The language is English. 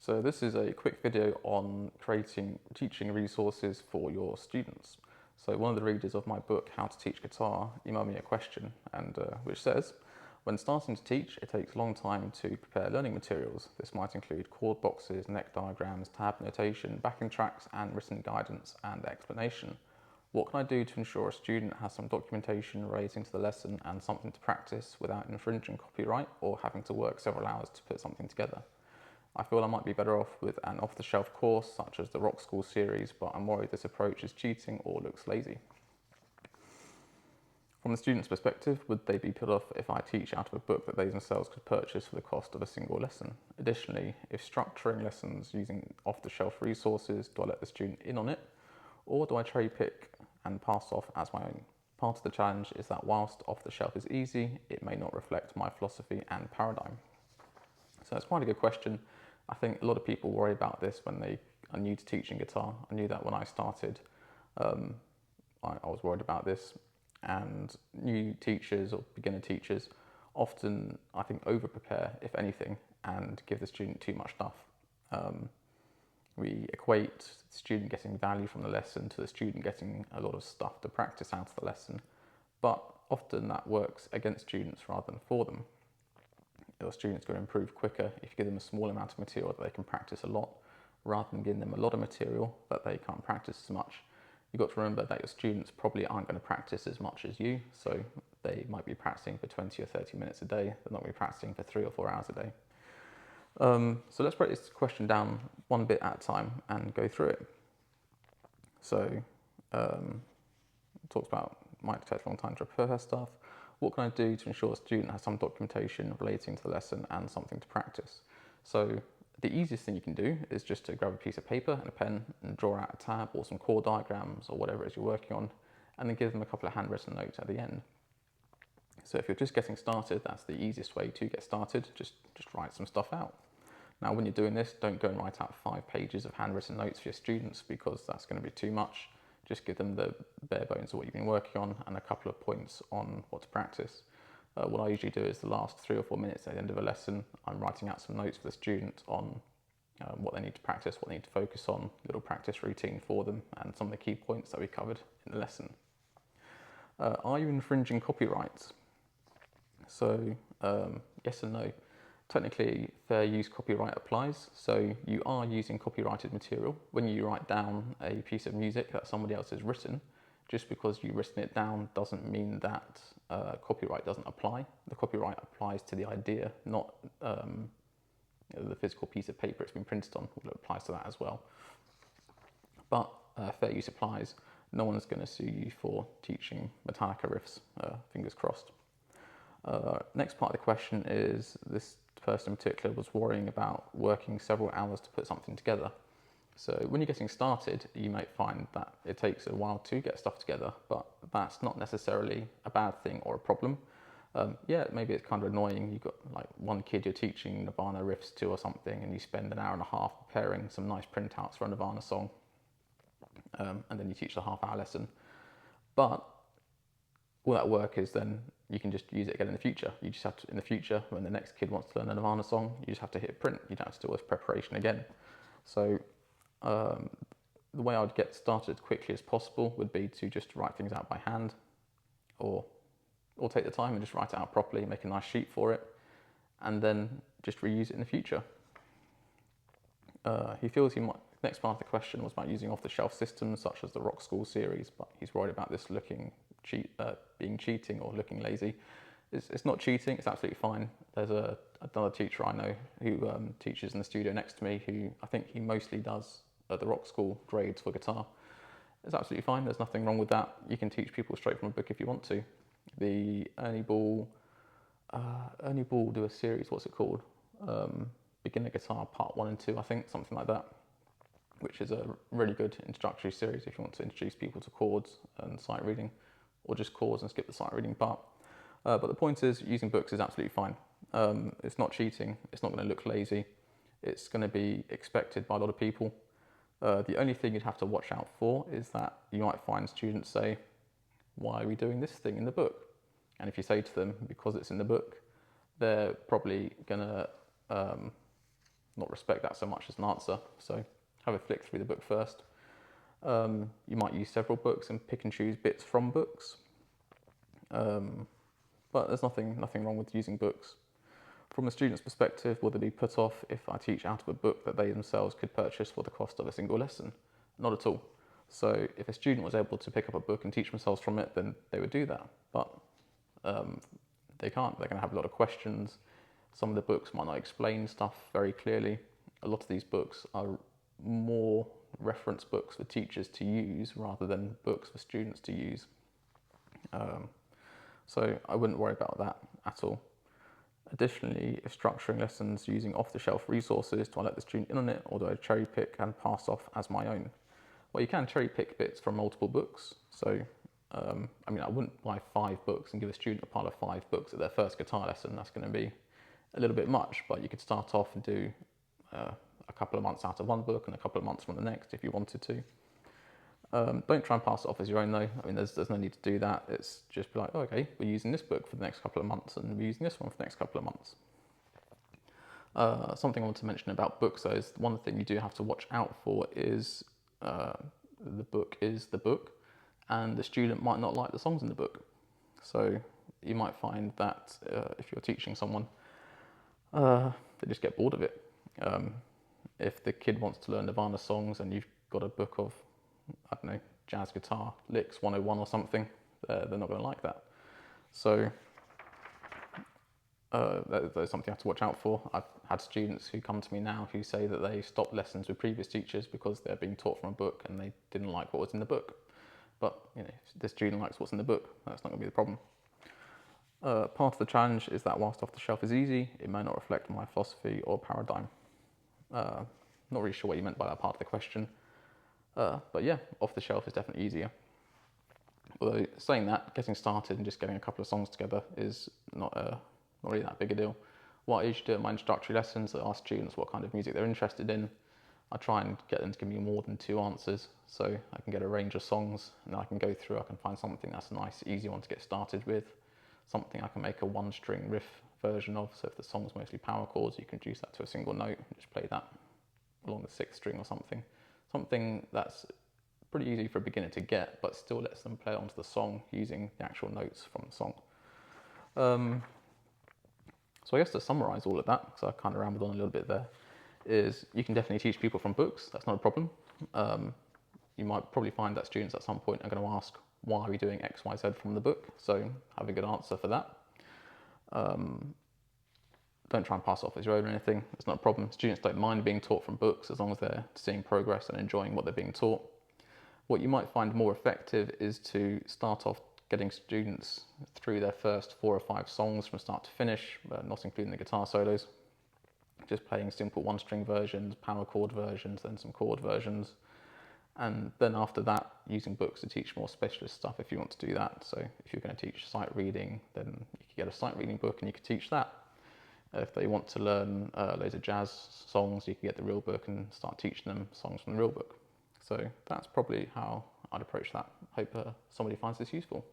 So this is a quick video on creating teaching resources for your students. So one of the readers of my book, How to Teach Guitar, emailed me a question which says, when starting to teach, it takes a long time to prepare learning materials. This might include chord boxes, neck diagrams, tab notation, backing tracks, and written guidance and explanation. What can I do to ensure a student has some documentation relating to the lesson and something to practice without infringing copyright or having to work several hours to put something together? I feel I might be better off with an off-the-shelf course such as the Rock School series, but I'm worried this approach is cheating or looks lazy. From the student's perspective, would they be put off if I teach out of a book that they themselves could purchase for the cost of a single lesson? Additionally, if structuring lessons using off-the-shelf resources, do I let the student in on it, or do I cherry pick and pass off as my own? Part of the challenge is that whilst off-the-shelf is easy, it may not reflect my philosophy and paradigm. So it's quite a good question. I think a lot of people worry about this when they are new to teaching guitar. I knew that when I started, I was worried about this. And new teachers or beginner teachers often, I think, over-prepare, if anything, and give the student too much stuff. We equate the student getting value from the lesson to the student getting a lot of stuff to practice out of the lesson. But often that works against students rather than for them. Your students going to improve quicker if you give them a small amount of material that they can practice a lot, rather than giving them a lot of material that they can't practice as much. You've got to remember that your students probably aren't going to practice as much as you, so they might be practicing for 20 or 30 minutes a day, they're not going to be practicing for 3 or 4 hours a day. So let's break this question down one bit at a time and go through it. So it talks about might take a long time to prepare stuff. What can I do to ensure a student has some documentation relating to the lesson and something to practice? So the easiest thing you can do is just to grab a piece of paper and a pen and draw out a tab or some chord diagrams or whatever it is you're working on, and then give them a couple of handwritten notes at the end. So if you're just getting started, that's the easiest way to get started. Just write some stuff out. Now, when you're doing this, don't go and write out 5 pages of handwritten notes for your students, because that's going to be too much. Just give them the bare bones of what you've been working on and a couple of points on what to practice. What I usually do is the last 3 or 4 minutes at the end of a lesson, I'm writing out some notes for the student on what they need to practice, what they need to focus on, little practice routine for them, and some of the key points that we covered in the lesson. Are you infringing copyrights? So yes and no. Technically, fair use copyright applies, so you are using copyrighted material. When you write down a piece of music that somebody else has written, just because you've written it down doesn't mean that copyright doesn't apply. The copyright applies to the idea, not the physical piece of paper it's been printed on. Well, it applies to that as well. But fair use applies. No one is going to sue you for teaching Metallica riffs, fingers crossed. Next part of the question is, this person in particular was worrying about working several hours to put something together. So when you're getting started, you might find that it takes a while to get stuff together, but that's not necessarily a bad thing or a problem. Yeah, maybe it's kind of annoying. You've got like one kid you're teaching Nirvana riffs to or something, and you spend an hour and a half preparing some nice printouts for a Nirvana song, and then you teach the half-hour lesson. But all that work is then you can just use it again in the future. You just have to, in the future, when the next kid wants to learn a Nirvana song, you just have to hit print. You don't have to do all this preparation again. So the way I would get started as quickly as possible would be to just write things out by hand, or take the time and just write it out properly, make a nice sheet for it, and then just reuse it in the future. He feels he might. Next part of the question was about using off-the-shelf systems such as the Rock School series, but he's worried about this being cheating or looking lazy. It's not cheating, it's absolutely fine. There's another teacher I know who teaches in the studio next to me, who I think he mostly does the Rock School grades for guitar. It's absolutely fine, there's nothing wrong with that. You can teach people straight from a book if you want to. The Ernie Ball do a series, what's it called? Beginner Guitar Part 1 and 2, I think, something like that, which is a really good introductory series if you want to introduce people to chords and sight reading, or just chords and skip the sight reading part. But the point is, using books is absolutely fine. It's not cheating, it's not going to look lazy, it's going to be expected by a lot of people. The only thing you'd have to watch out for is that you might find students say, why are we doing this thing in the book? And if you say to them, because it's in the book, they're probably going to not respect that so much as an answer. So have a flick through the book first. You might use several books and pick and choose bits from books. But there's nothing wrong with using books. From a student's perspective, will they be put off if I teach out of a book that they themselves could purchase for the cost of a single lesson? Not at all. So if a student was able to pick up a book and teach themselves from it, then they would do that. But they can't. They're going to have a lot of questions. Some of the books might not explain stuff very clearly. A lot of these books are more reference books for teachers to use rather than books for students to use. So I wouldn't worry about that at all. Additionally, if structuring lessons using off-the-shelf resources, do I let the student in on it, or do I cherry pick and pass off as my own? Well, you can cherry pick bits from multiple books. So, I wouldn't buy 5 books and give a student a pile of 5 books at their first guitar lesson. That's going to be a little bit much, but you could start off and do a couple of months out of one book and a couple of months from the next if you wanted to. Don't try and pass it off as your own though. I mean, there's no need to do that. It's just be like, oh, okay, we're using this book for the next couple of months and we're using this one for the next couple of months. Something I want to mention about books though is one thing you do have to watch out for is the book is the book, and the student might not like the songs in the book. So you might find that if you're teaching someone, they just get bored of it. If the kid wants to learn Nirvana songs and you've got a book of, I don't know, jazz guitar licks 101 or something, they're not going to like that. So that's something I have to watch out for. I've had students who come to me now who say that they stopped lessons with previous teachers because they're being taught from a book and they didn't like what was in the book. But if the student likes what's in the book, that's not going to be the problem. Part of the challenge is that whilst off the shelf is easy, it may not reflect my philosophy or paradigm. Not really sure what you meant by that part of the question. But yeah, off the shelf is definitely easier. Although saying that, getting started and just getting a couple of songs together is not really that big a deal. What I usually do in my introductory lessons, I ask students what kind of music they're interested in. I try and get them to give me more than 2 answers, so I can get a range of songs and I can go through, I can find something that's a nice, easy one to get started with, something I can make a 1-string riff version of, so if the song's mostly power chords, you can reduce that to a single note and just play that along the 6th string or something. Something that's pretty easy for a beginner to get, but still lets them play onto the song using the actual notes from the song. So I guess to summarise all of that, because I kind of rambled on a little bit there, is you can definitely teach people from books. That's not a problem. You might probably find that students at some point are going to ask, why are we doing X, Y, Z from the book? So have a good answer for that. Don't try and pass it off as your own or anything. It's not a problem. Students don't mind being taught from books as long as they're seeing progress and enjoying what they're being taught. What you might find more effective is to start off getting students through their first 4 or 5 songs from start to finish, not including the guitar solos. Just playing simple 1-string versions, power chord versions, then some chord versions. And then after that, using books to teach more specialist stuff if you want to do that. So if you're going to teach sight reading, then you could get a sight reading book and you could teach that. If they want to learn loads of jazz songs, you can get the real book and start teaching them songs from the real book. So that's probably how I'd approach that. Hope somebody finds this useful.